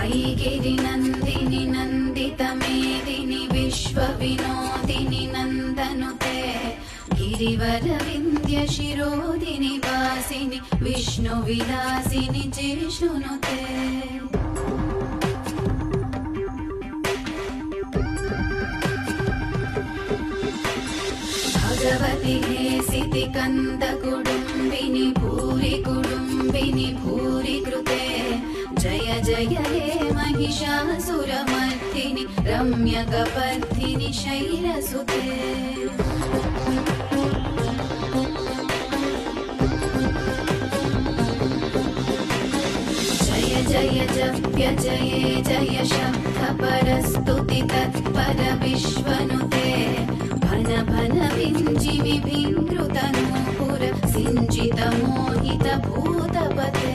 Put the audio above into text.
ऐगिरिनन्दिनि नन्दितमेदिनि विश्वविनोदिनि नन्दनुते गिरिवरविन्द्यशिरोदिनि वासिनि विष्णुविलासिनि जिष्णुनुते भगवति हेसिति कन्दकुडुम्बिनि भूरि कुडुम्बिनि भूरि कृते जय जय हे महिषासुरमर्दिनि रम्यकपर्दिनि शैलसुते जय जय जप्य जये जय शब्दपरस्तुति तत्पर विश्वनुते भन भन विञ्जि विभिङ्कृतनूपुर सिञ्चित मोहित भूतपते।